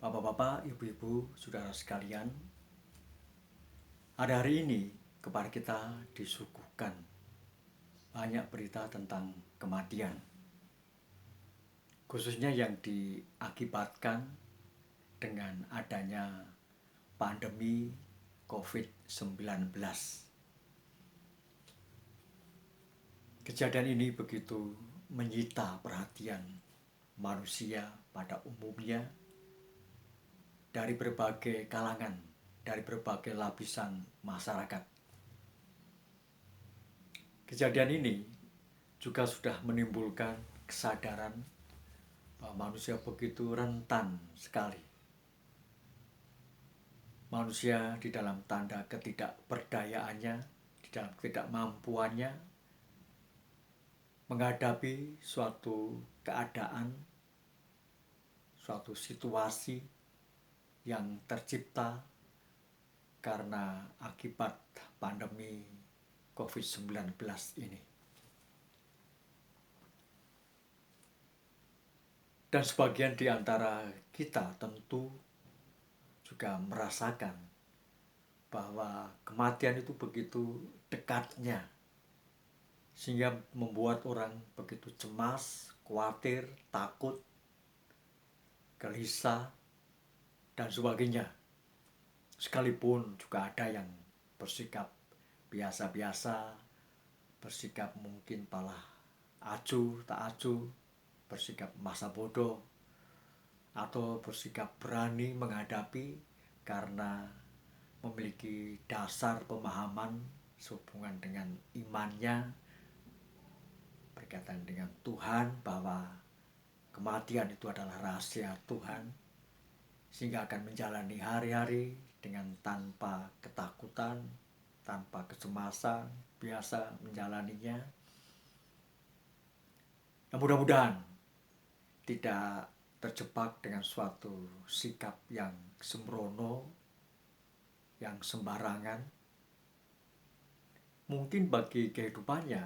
Bapak-bapak, ibu-ibu, saudara sekalian, pada hari ini kepada kita disuguhkan banyak berita tentang kematian, khususnya yang diakibatkan dengan adanya pandemi COVID-19. Kejadian ini begitu menyita perhatian manusia pada umumnya dari berbagai kalangan, dari berbagai lapisan masyarakat. Kejadian ini juga sudah menimbulkan kesadaran bahwa manusia begitu rentan sekali. Manusia di dalam tanda ketidakberdayaannya, di dalam ketidakmampuannya menghadapi suatu keadaan, suatu situasi yang tercipta karena akibat pandemi COVID-19 ini. Dan sebagian di antara kita tentu juga merasakan bahwa kematian itu begitu dekatnya, sehingga membuat orang begitu cemas, khawatir, takut, gelisah, dan sebagainya. Sekalipun juga ada yang bersikap biasa-biasa, bersikap mungkin malah acuh, tak acuh, bersikap masa bodoh, atau bersikap berani menghadapi karena memiliki dasar pemahaman sehubungan dengan imannya berkaitan dengan Tuhan, bahwa kematian itu adalah rahasia Tuhan, sehingga akan menjalani hari-hari dengan tanpa ketakutan, tanpa kecemasan, biasa menjalaninya. Nah, mudah-mudahan tidak terjebak dengan suatu sikap yang sembrono, yang sembarangan. Mungkin bagi kehidupannya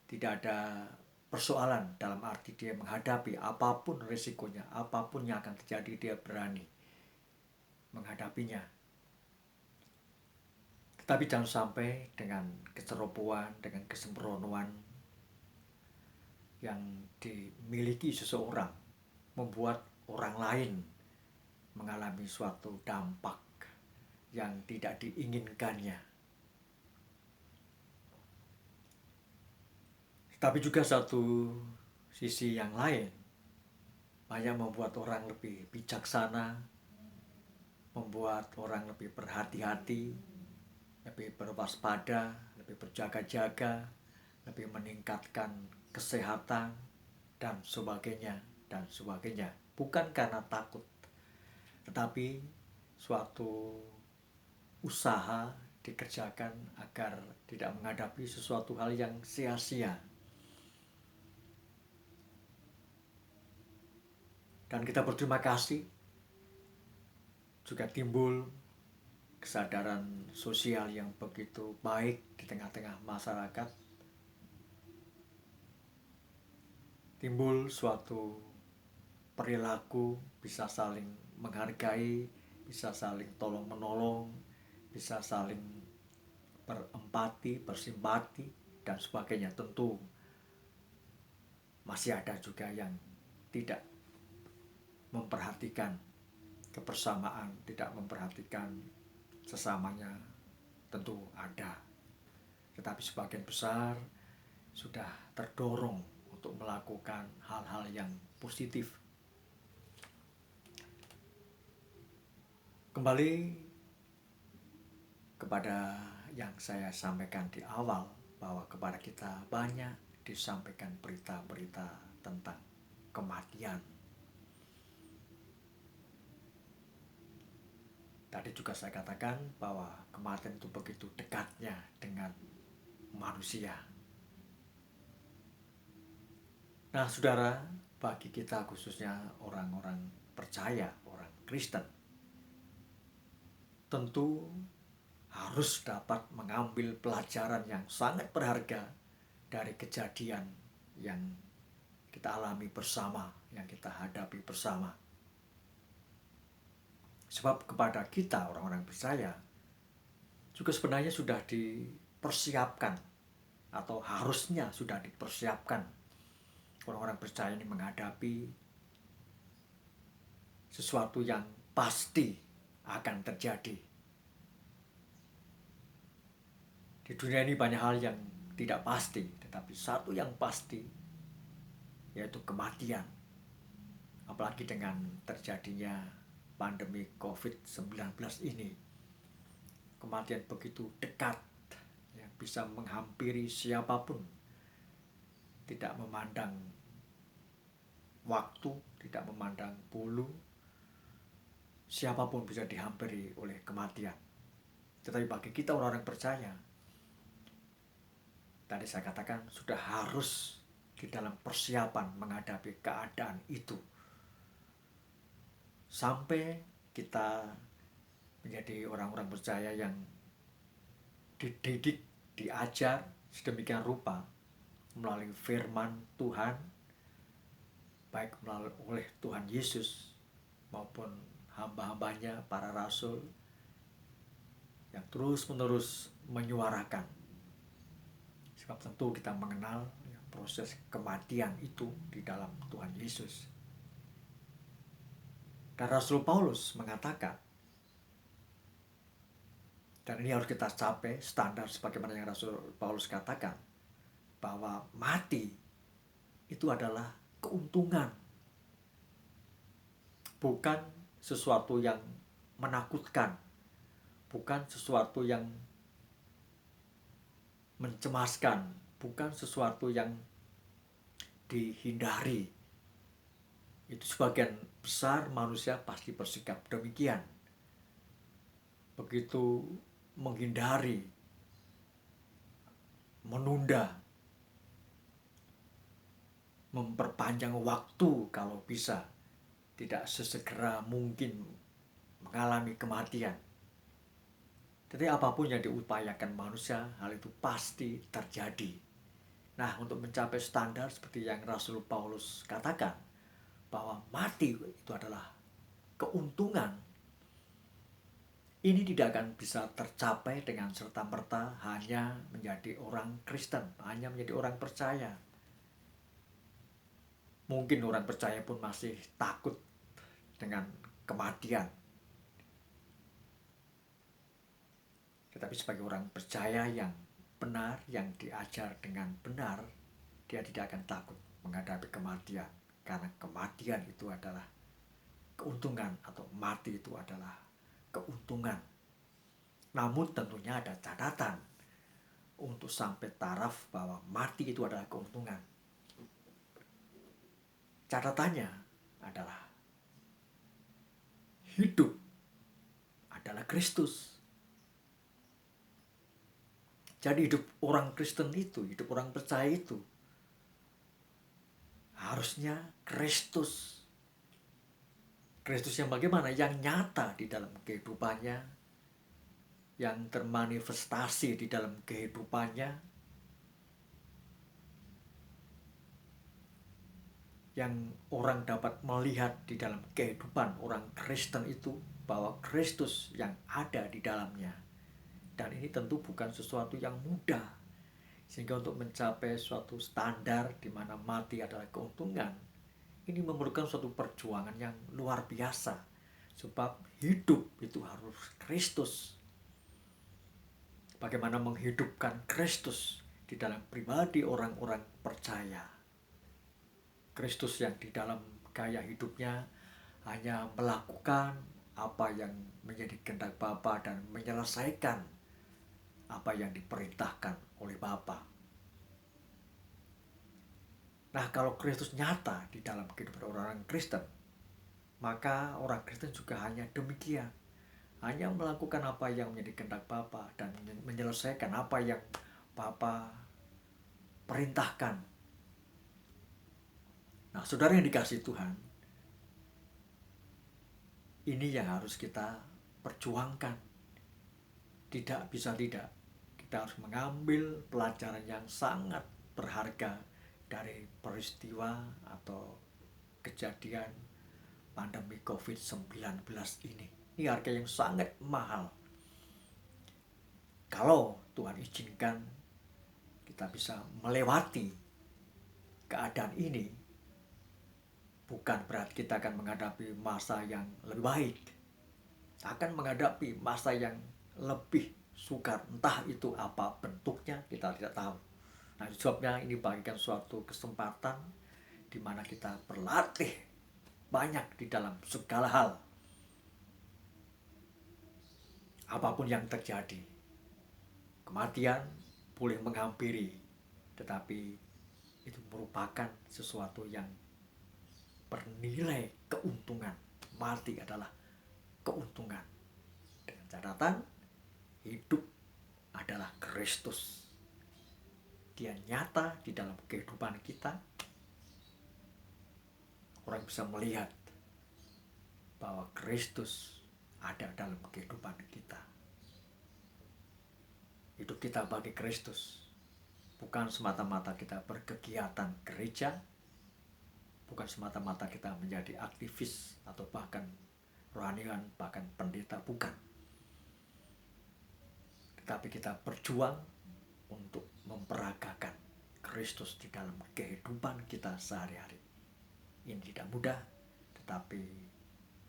tidak ada persoalan dalam arti dia menghadapi apapun resikonya, apapun yang akan terjadi, dia berani menghadapinya. Tetapi jangan sampai dengan kecerobohan, dengan kesembronoan yang dimiliki seseorang membuat orang lain mengalami suatu dampak yang tidak diinginkannya. Tapi juga satu sisi yang lain, banyak membuat orang lebih bijaksana, membuat orang lebih berhati-hati, lebih berwaspada, lebih berjaga-jaga, lebih meningkatkan kesehatan, dan sebagainya, dan sebagainya. Bukan karena takut, tetapi suatu usaha dikerjakan agar tidak menghadapi sesuatu hal yang sia-sia. Dan kita berterima kasih juga timbul kesadaran sosial yang begitu baik di tengah-tengah masyarakat. Timbul suatu perilaku bisa saling menghargai, bisa saling tolong-menolong, bisa saling berempati, bersimpati, dan sebagainya. Tentu masih ada juga yang tidak memperhatikan kebersamaan, tidak memperhatikan sesamanya, tentu ada. Tetapi sebagian besar sudah terdorong untuk melakukan hal-hal yang positif. Kembali kepada yang saya sampaikan di awal, bahwa kepada kita banyak disampaikan berita-berita tentang kematian. Tadi juga saya katakan bahwa kematian itu begitu dekatnya dengan manusia. Nah, saudara, bagi kita khususnya orang-orang percaya, orang Kristen, tentu harus dapat mengambil pelajaran yang sangat berharga dari kejadian yang kita alami bersama, yang kita hadapi bersama. Sebab kepada kita orang-orang percaya juga sebenarnya sudah dipersiapkan atau harusnya sudah dipersiapkan orang-orang percaya ini menghadapi sesuatu yang pasti akan terjadi. Di dunia ini banyak hal yang tidak pasti, tetapi satu yang pasti yaitu kematian. Apalagi dengan terjadinya pandemi COVID-19 ini, kematian begitu dekat, ya, bisa menghampiri siapapun, tidak memandang waktu, tidak memandang bulu, siapapun bisa dihampiri oleh kematian. Tetapi bagi kita orang-orang percaya, tadi saya katakan sudah harus di dalam persiapan menghadapi keadaan itu. Sampai kita menjadi orang-orang percaya yang dididik, diajar sedemikian rupa melalui firman Tuhan, baik melalui oleh Tuhan Yesus maupun hamba-hambanya, para rasul, yang terus-menerus menyuarakan. Sebab tentu kita mengenal proses kematian itu di dalam Tuhan Yesus. Dan Rasul Paulus mengatakan, dan ini harus kita capai standar sebagaimana yang Rasul Paulus katakan, bahwa mati itu adalah keuntungan, bukan sesuatu yang menakutkan, bukan sesuatu yang mencemaskan, bukan sesuatu yang dihindari. Itu sebagian besar manusia pasti bersikap demikian. Begitu menghindari, menunda, memperpanjang waktu kalau bisa, tidak sesegera mungkin mengalami kematian. Jadi apapun yang diupayakan manusia, hal itu pasti terjadi. Nah, untuk mencapai standar seperti yang Rasul Paulus katakan, bahwa mati itu adalah keuntungan, ini tidak akan bisa tercapai dengan serta-merta hanya menjadi orang Kristen, hanya menjadi orang percaya. Mungkin orang percaya pun masih takut dengan kematian. Tetapi sebagai orang percaya yang benar, yang diajar dengan benar, dia tidak akan takut menghadapi kematian. Karena kematian itu adalah keuntungan, atau mati itu adalah keuntungan. Namun tentunya ada catatan untuk sampai taraf bahwa mati itu adalah keuntungan. Catatannya adalah hidup adalah Kristus. Jadi hidup orang Kristen itu, hidup orang percaya itu harusnya Kristus. Kristus yang bagaimana? Yang nyata di dalam kehidupannya, yang termanifestasi di dalam kehidupannya, yang orang dapat melihat di dalam kehidupan orang Kristen itu, bahwa Kristus yang ada di dalamnya. Dan ini tentu bukan sesuatu yang mudah. Sehingga untuk mencapai suatu standar di mana mati adalah keuntungan, ini memerlukan suatu perjuangan yang luar biasa. Sebab hidup itu harus Kristus. Bagaimana menghidupkan Kristus di dalam pribadi orang-orang percaya. Kristus yang di dalam gaya hidupnya hanya melakukan apa yang menjadi kehendak Bapa dan menyelesaikan apa yang diperintahkan oleh Bapa. Nah, kalau Kristus nyata di dalam kehidupan orang Kristen, maka orang Kristen juga hanya demikian. Hanya melakukan apa yang menjadi kehendak Bapa dan menyelesaikan apa yang Bapa perintahkan. Nah, saudara yang dikasihi Tuhan, ini yang harus kita perjuangkan. Tidak bisa tidak. Kita harus mengambil pelajaran yang sangat berharga dari peristiwa atau kejadian pandemi COVID-19 ini. Ini harga yang sangat mahal. Kalau Tuhan izinkan kita bisa melewati keadaan ini, bukan berarti kita akan menghadapi masa yang lebih baik. Akan menghadapi masa yang lebih sukar. Entah itu apa bentuknya, kita tidak tahu. Nah, sebabnya ini bagikan suatu kesempatan di mana kita berlatih banyak di dalam segala hal. Apapun yang terjadi, kematian boleh menghampiri, tetapi itu merupakan sesuatu yang bernilai keuntungan. Mati adalah keuntungan. Dengan catatan, hidup adalah Kristus. Dia nyata di dalam kehidupan kita. Orang bisa melihat bahwa Kristus ada dalam kehidupan kita. Hidup kita bagi Kristus bukan semata-mata kita berkegiatan gereja, bukan semata-mata kita menjadi aktivis atau bahkan rohanian, bahkan pendeta, bukan. Tetapi kita berjuang untuk memperagakan Kristus di dalam kehidupan kita sehari-hari. Ini tidak mudah, tetapi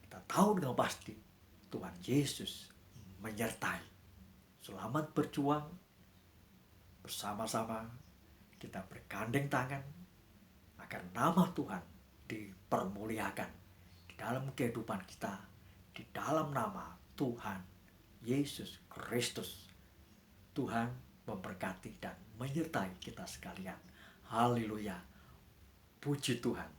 kita tahu dengan pasti Tuhan Yesus menyertai. Selamat berjuang bersama-sama, kita bergandeng tangan agar nama Tuhan dipermuliakan di dalam kehidupan kita, di dalam nama Tuhan Yesus Kristus. Tuhan memberkati dan menyertai kita sekalian. Haleluya. Puji Tuhan.